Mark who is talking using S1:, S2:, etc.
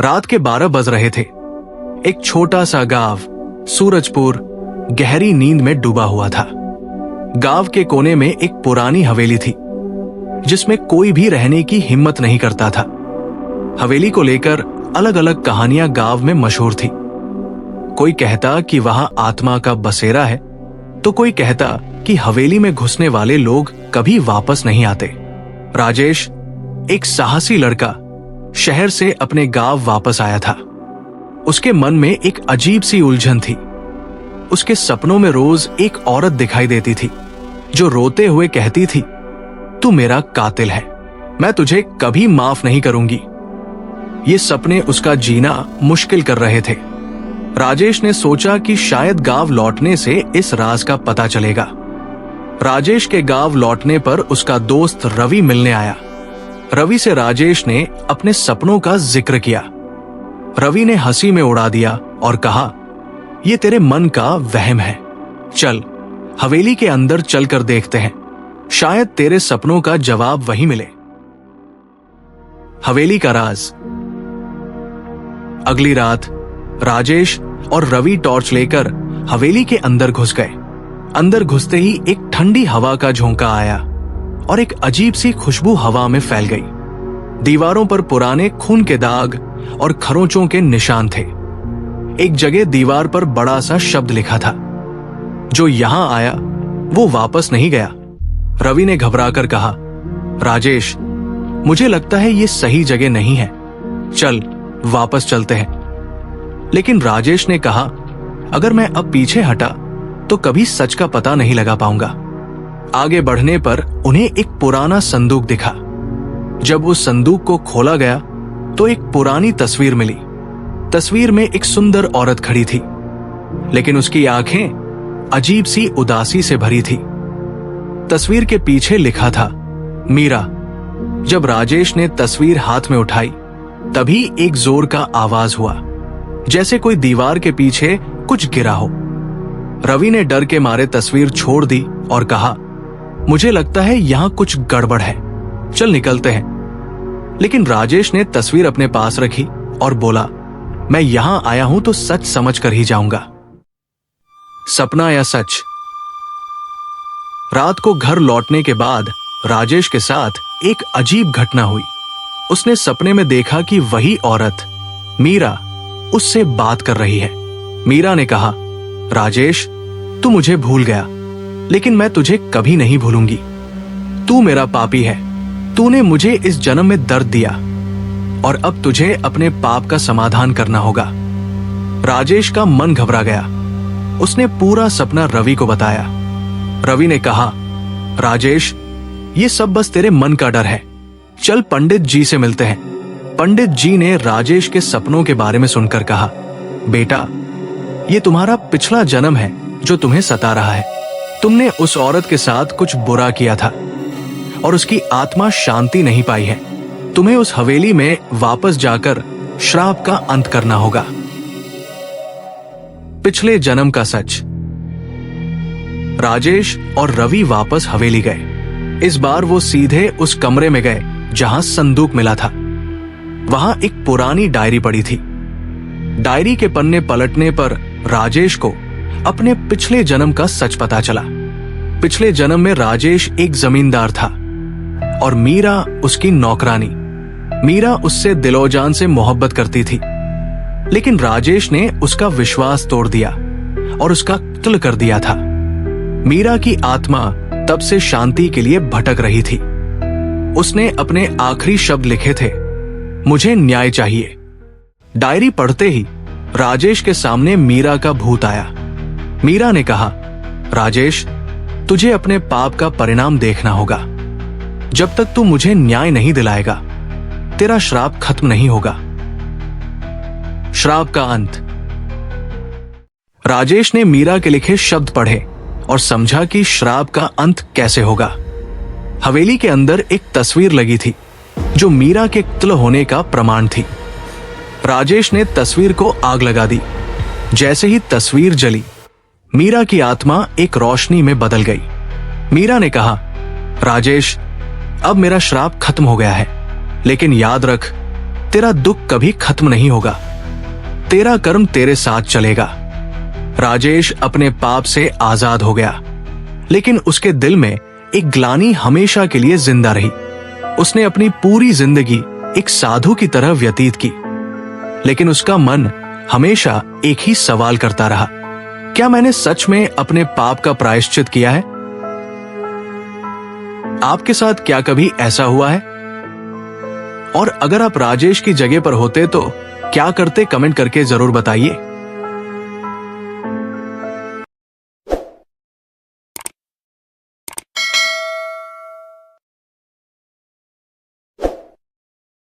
S1: रात के 12 बज रहे थे। एक छोटा सा गांव सूरजपुर गहरी नींद में डूबा हुआ था। गांव के कोने में एक पुरानी हवेली थी जिसमें कोई भी रहने की हिम्मत नहीं करता था। हवेली को लेकर अलग अलग कहानियां गांव में मशहूर थी। कोई कहता कि वहां आत्मा का बसेरा है, तो कोई कहता कि हवेली में घुसने वाले लोग कभी वापस नहीं आते। राजेश, एक साहसी लड़का, शहर से अपने गांव वापस आया था। उसके मन में एक अजीब सी उलझन थी। उसके सपनों में रोज एक औरत दिखाई देती थी जो रोते हुए कहती थी, तू मेरा कातिल है, मैं तुझे कभी माफ नहीं करूंगी। ये सपने उसका जीना मुश्किल कर रहे थे। राजेश ने सोचा कि शायद गांव लौटने से इस राज का पता चलेगा। राजेश के गांव लौटने पर उसका दोस्त रवि मिलने आया। रवि से राजेश ने अपने सपनों का जिक्र किया। रवि ने हंसी में उड़ा दिया और कहा, यह तेरे मन का वहम है, चल हवेली के अंदर चलकर देखते हैं, शायद तेरे सपनों का जवाब वहीं मिले। हवेली का राज। अगली रात राजेश और रवि टॉर्च लेकर हवेली के अंदर घुस गए। अंदर घुसते ही एक ठंडी हवा का झोंका आया और एक अजीब सी खुशबू हवा में फैल गई। दीवारों पर पुराने खून के दाग और खरोंचों के निशान थे। एक जगह दीवार पर बड़ा सा शब्द लिखा था, जो यहां आया वो वापस नहीं गया। रवि ने घबराकर कहा, राजेश, मुझे लगता है ये सही जगह नहीं है, चल वापस चलते हैं। लेकिन राजेश ने कहा, अगर मैं अब पीछे हटा तो कभी सच का पता नहीं लगा पाऊंगा। आगे बढ़ने पर उन्हें एक पुराना संदूक दिखा। जब उस संदूक को खोला गया तो एक पुरानी तस्वीर मिली। तस्वीर में एक सुंदर औरत खड़ी थी, लेकिन उसकी आंखें अजीब सी उदासी से भरी थी। तस्वीर के पीछे लिखा था, मीरा। जब राजेश ने तस्वीर हाथ में उठाई तभी एक जोर का आवाज हुआ, जैसे कोई दीवार के पीछे कुछ गिरा हो। रवि ने डर के मारे तस्वीर छोड़ दी और कहा, मुझे लगता है यहां कुछ गड़बड़ है, चल निकलते हैं। लेकिन राजेश ने तस्वीर अपने पास रखी और बोला, मैं यहां आया हूं तो सच समझ कर ही जाऊंगा। सपना या सच। रात को घर लौटने के बाद राजेश के साथ एक अजीब घटना हुई। उसने सपने में देखा कि वही औरत मीरा उससे बात कर रही है। मीरा ने कहा, राजेश, तू मुझे भूल गया, लेकिन मैं तुझे कभी नहीं भूलूंगी। तू मेरा पापी है, तूने मुझे इस जन्म में दर्द दिया और अब तुझे अपने पाप का समाधान करना होगा। राजेश का मन घबरा गया। उसने पूरा सपना रवि को बताया। रवि ने कहा, राजेश, ये सब बस तेरे मन का डर है, चल पंडित जी से मिलते हैं। पंडित जी ने राजेश के सपनों के बारे में सुनकर कहा, बेटा, ये तुम्हारा पिछला जन्म है जो तुम्हें सता रहा है। तुमने उस औरत के साथ कुछ बुरा किया था और उसकी आत्मा शांति नहीं पाई है। तुम्हें उस हवेली में वापस जाकर श्राप का अंत करना होगा। पिछले जन्म का सच। राजेश और रवि वापस हवेली गए। इस बार वो सीधे उस कमरे में गए जहां संदूक मिला था। वहां एक पुरानी डायरी पड़ी थी। डायरी के पन्ने पलटने पर राजेश को अपने पिछले जन्म का सच पता चला। पिछले जन्म में राजेश एक जमींदार था और मीरा उसकी नौकरानी। मीरा उससे दिलोजान से मोहब्बत करती थी, लेकिन राजेश ने उसका विश्वास तोड़ दिया और उसका कत्ल कर दिया था। मीरा की आत्मा तब से शांति के लिए भटक रही थी। उसने अपने आखिरी शब्द लिखे थे, मुझे न्याय चाहिए। डायरी पढ़ते ही राजेश के सामने मीरा का भूत आया। मीरा ने कहा, राजेश, तुझे अपने पाप का परिणाम देखना होगा। जब तक तू मुझे न्याय नहीं दिलाएगा, तेरा श्राप खत्म नहीं होगा। श्राप का अंत। राजेश ने मीरा के लिखे शब्द पढ़े और समझा कि श्राप का अंत कैसे होगा। हवेली के अंदर एक तस्वीर लगी थी जो मीरा के कत्ल होने का प्रमाण थी। राजेश ने तस्वीर को आग लगा दी। जैसे ही तस्वीर जली, मीरा की आत्मा एक रोशनी में बदल गई। मीरा ने कहा, राजेश, अब मेरा श्राप खत्म हो गया है, लेकिन याद रख, तेरा दुख कभी खत्म नहीं होगा, तेरा कर्म तेरे साथ चलेगा। राजेश अपने पाप से आजाद हो गया, लेकिन उसके दिल में एक ग्लानि हमेशा के लिए जिंदा रही। उसने अपनी पूरी जिंदगी एक साधु की तरह व्यतीत की, लेकिन उसका मन हमेशा एक ही सवाल करता रहा, क्या मैंने सच में अपने पाप का प्रायश्चित किया है? आपके साथ क्या कभी ऐसा हुआ है? और अगर आप राजेश की जगह पर होते तो क्या करते, कमेंट करके जरूर बताइए।